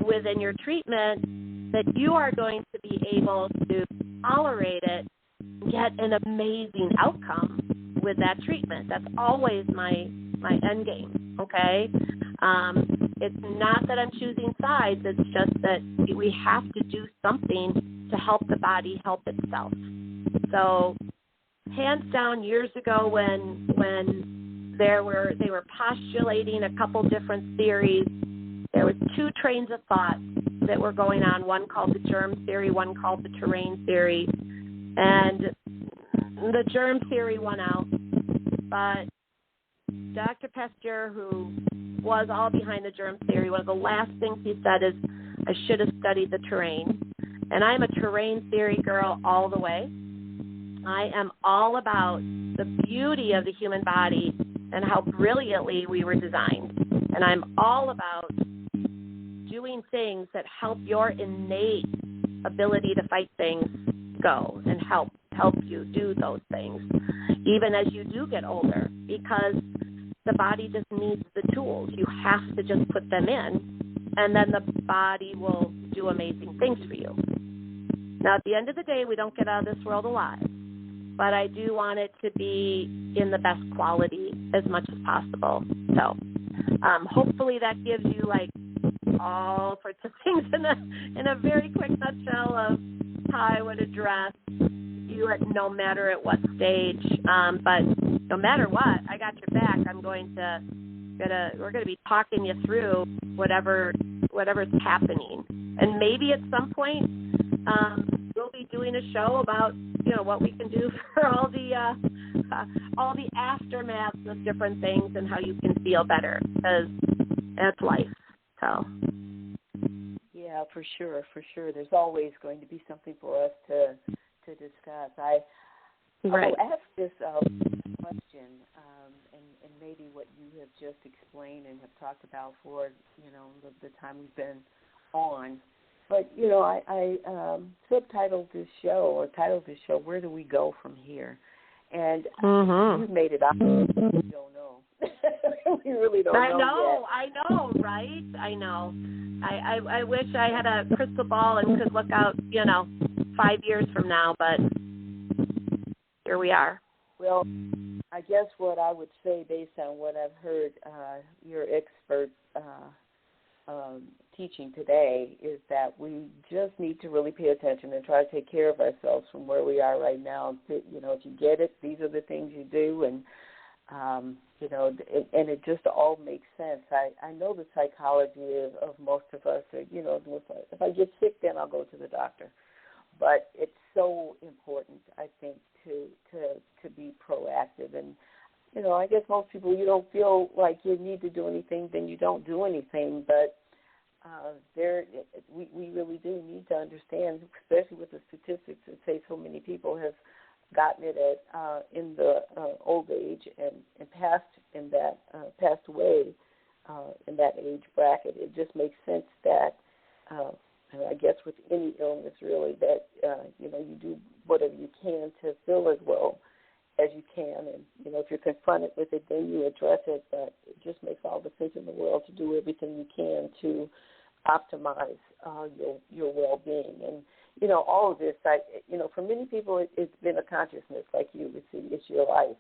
within your treatment, that you are going to be able to tolerate it and get an amazing outcome with that treatment. That's always my end game, okay? It's not that I'm choosing sides. It's just that we have to do something to help the body help itself. So, hands down, years ago when they were postulating a couple different theories, there was two trains of thought that were going on. One called the germ theory, one called the terrain theory, and the germ theory won out. But Dr. Pasteur, who was all behind the germ theory, one of the last things he said is, I should have studied the terrain. And I'm a terrain theory girl all the way. I am all about the beauty of the human body and how brilliantly we were designed. And I'm all about doing things that help your innate ability to fight things go and help you do those things, even as you do get older, because the body just needs the tools. You have to just put them in, and then the body will do amazing things for you. Now, at the end of the day, we don't get out of this world alive, but I do want it to be in the best quality as much as possible. So hopefully that gives you like all sorts of things in a very quick nutshell of how I would address you at no matter at what stage. But no matter what, I got your back. We're gonna be talking you through whatever's happening, and maybe at some point we'll be doing a show about what we can do for all the aftermaths of different things and how you can feel better, because that's life. So. Yeah, for sure. There's always going to be something for us to discuss. I will ask this question, and maybe what you have just explained and have talked about for the time we've been on. But I titled this show, "Where Do We Go From Here?" And you've made it obvious we don't know. We really don't know. I know, right? I know. I wish I had a crystal ball and could look out, 5 years from now, but here we are. Well, I guess what I would say, based on what I've heard your expert teaching today, is that we just need to really pay attention and try to take care of ourselves from where we are right now. If you get it, these are the things you do, and and it just all makes sense. I know the psychology of most of us. If I get sick, then I'll go to the doctor. But it's so important, I think, to be proactive. And I guess most people, you don't feel like you need to do anything, then you don't do anything. But we really do need to understand, especially with the statistics that say so many people have gotten it in the old age and passed away in that age bracket. It just makes sense that, and I guess with any illness really, that you do whatever you can to feel as well as you can, and if you're confronted with it, then you address it. But it just makes all the sense in the world to do everything you can to optimize your well-being. And all of this, for many people, it's been a consciousness, like you would see, it's your life.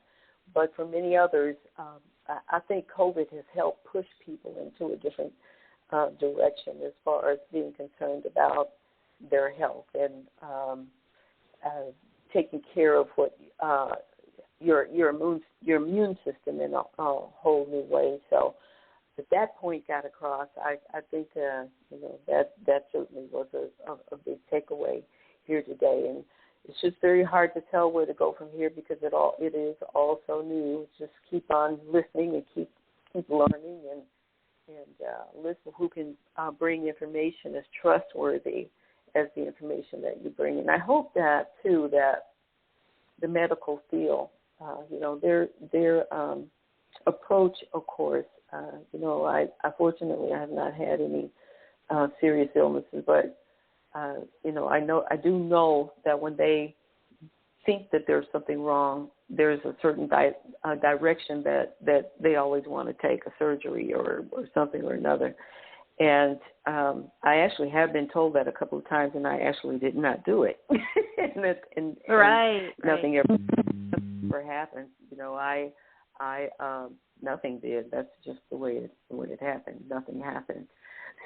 But for many others, I think COVID has helped push people into a different direction as far as being concerned about their health and taking care of what your immune system in a whole new way. So that point got across, I think that certainly was a big takeaway here today. And it's just very hard to tell where to go from here because it is all so new. Just keep on listening and keep learning and listen who can bring information as trustworthy as the information that you bring. And I hope that too, that the medical field, their approach, of course, fortunately I have not had any serious illnesses, but I do know that when they think that there's something wrong, there's a certain direction that they always want to take, a surgery or something or another. And I actually have been told that a couple of times, and I actually did not do it. and nothing ever happened. Nothing did. That's just the way it happened. Nothing happened.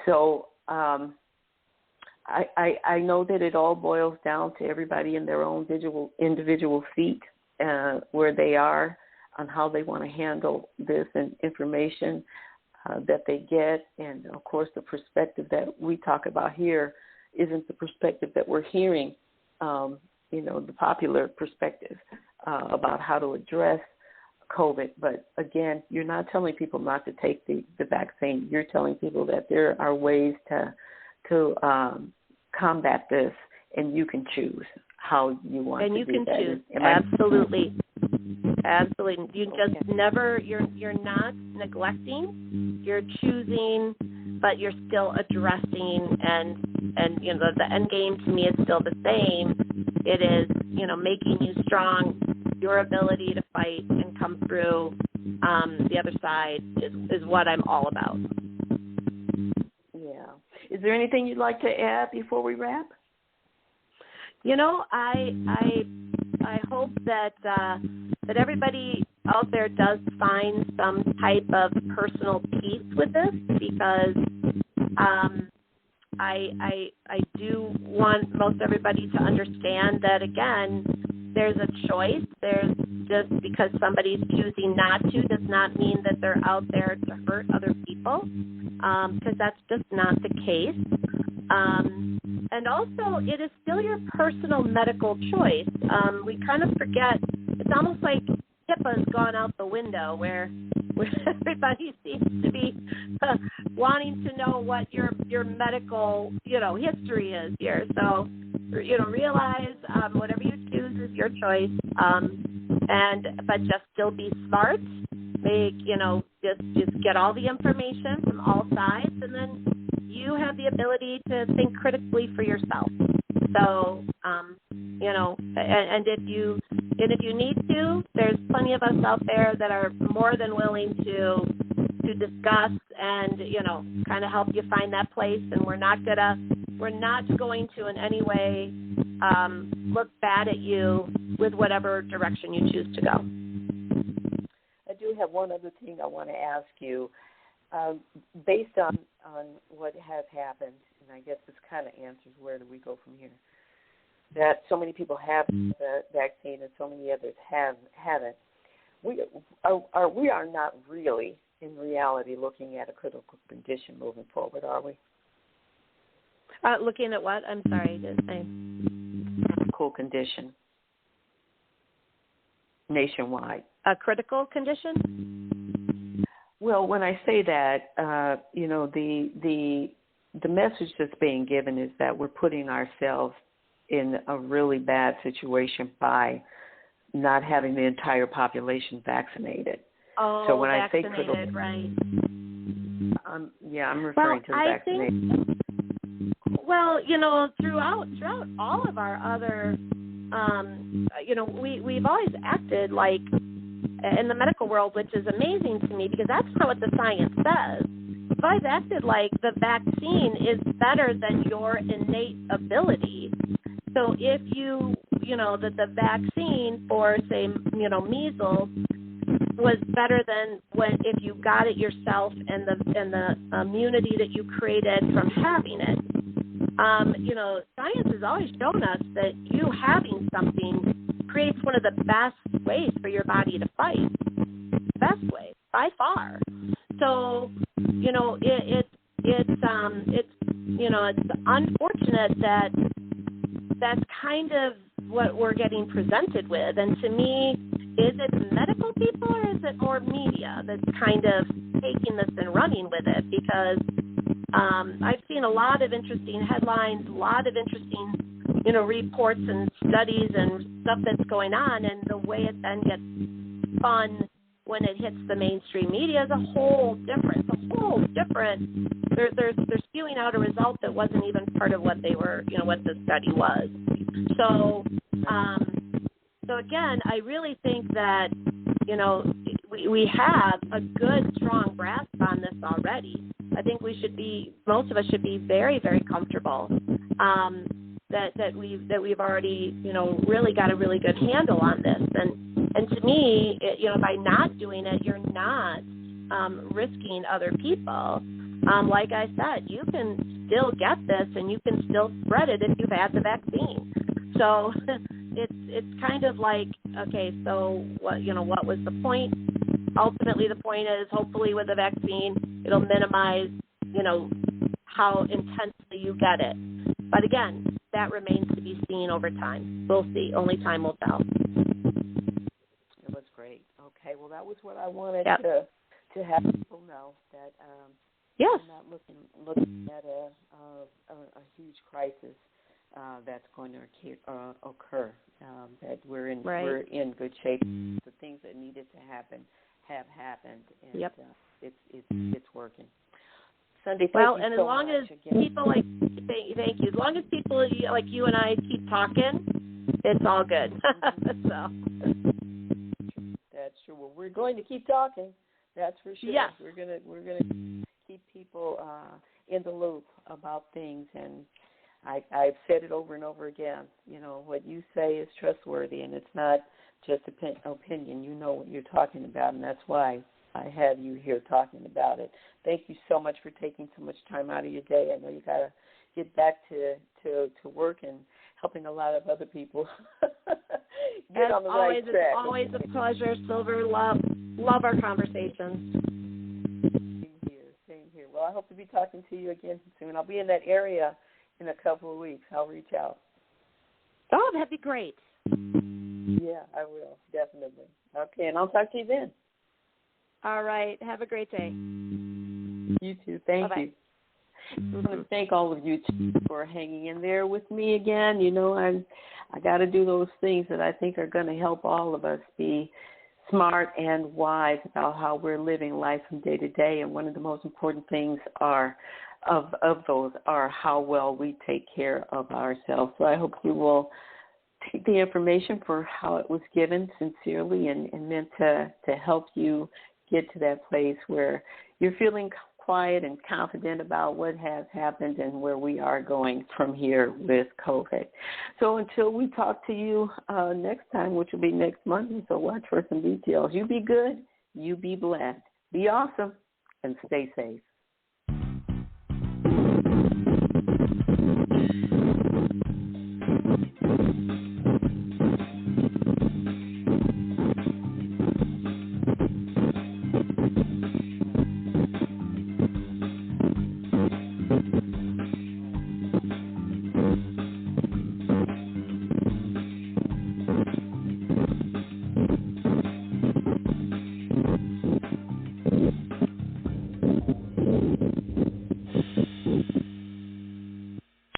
So I know that it all boils down to everybody in their own individual seat, where they are on how they want to handle this and information that they get. And, of course, the perspective that we talk about here isn't the perspective that we're hearing, the popular perspective about how to address COVID. But, again, you're not telling people not to take the vaccine. You're telling people that there are ways to combat this, and you can choose how you want to do that. And you can choose. Absolutely. Absolutely. You just never, you're not neglecting, you're choosing, but you're still addressing, and the end game to me is still the same. It is, making you strong, your ability to fight and come through the other side is what I'm all about. Yeah. Is there anything you'd like to add before we wrap? I hope that everybody out there does find some type of personal peace with this, because I do want most everybody to understand that, again, there's a choice. There's just because somebody's choosing not to does not mean that they're out there to hurt other people, because that's just not the case. And also, it is still your personal medical choice. We kind of forget, it's almost like HIPAA's gone out the window, where everybody seems to be wanting to know what your medical, history is here. So, realize whatever you choose is your choice, but just still be smart. Just get all the information from all sides, and then you have the ability to think critically for yourself. So, and if you need to, there's plenty of us out there that are more than willing to discuss and, kind of help you find that place. And we're not going to in any way look bad at you with whatever direction you choose to go. I do have one other thing I want to ask you. Based on what has happened, and I guess this kind of answers where do we go from here, that so many people have the vaccine and so many others haven't, we are not really, in reality, looking at a critical condition moving forward, are we? Looking at what? I'm sorry. Critical condition nationwide. A critical condition? Well, when I say that, the message that's being given is that we're putting ourselves in a really bad situation by not having the entire population vaccinated. Oh, so when vaccinated, I say critical, right? I'm referring to the vaccinated. Throughout all of our other, we've always acted like, in the medical world, which is amazing to me because that's not what the science says. We've always acted like the vaccine is better than your innate ability. So if the vaccine for, say, measles was better than if you got it yourself and the immunity that you created from having it. Science has always shown us that you having something creates one of the best ways for your body to fight. Best way, by far. So, it's unfortunate that that's kind of what we're getting presented with. And to me, is it medical people or is it more media that's kind of taking this and running with it? Because I've seen a lot of interesting headlines, a lot of interesting, reports and studies and stuff that's going on, and the way it then gets spun when it hits the mainstream media is a whole different. They're spewing out a result that wasn't even part of what they were, what the study was. So again, I really think that, we have a good, strong grasp on this already. I think most of us should be very, very comfortable that we've already, really got a really good handle on this. And to me, by not doing it, you're not risking other people. Like I said, you can still get this and you can still spread it if you've had the vaccine. So it's kind of like, okay, so what was the point? Ultimately, the point is hopefully with the vaccine, it'll minimize, how intensely you get it. But again, that remains to be seen over time. We'll see. Only time will tell. It was great. Okay, well, that was what I wanted to have people know, that yes. I'm not looking at a huge crisis that's going to occur. That we're in good shape. The things that needed to happen have happened, and it's working. Sunday, thank you and so as long much as again. people thank you. As long as people like you and I keep talking, it's all good. So that's true. Well, we're going to keep talking. That's for sure. Yes. We're gonna keep people in the loop about things, and I've said it over and over again. What you say is trustworthy, and it's not just opinion. You know what you're talking about, and that's why I have you here talking about it. Thank you so much for taking so much time out of your day. I know you got to get back to work and helping a lot of other people get on the right track. It's always a pleasure, Silver. Love our conversations. Same here. Well, I hope to be talking to you again soon. I'll be in that area in a couple of weeks. I'll reach out. Oh, that'd be great. Yeah, I will, definitely. Okay, and I'll talk to you then. All right. Have a great day. You too. Thank Bye-bye. you. I want to thank all of you for hanging in there with me again. I got to do those things that I think are going to help all of us be smart and wise about how we're living life from day to day. And one of the most important things of those are how well we take care of ourselves. So I hope you will take the information for how it was given sincerely and meant to help you get to that place where you're feeling quiet and confident about what has happened and where we are going from here with COVID. So until we talk to you next time, which will be next Monday, so watch for some details. You be good, you be blessed, be awesome, and stay safe.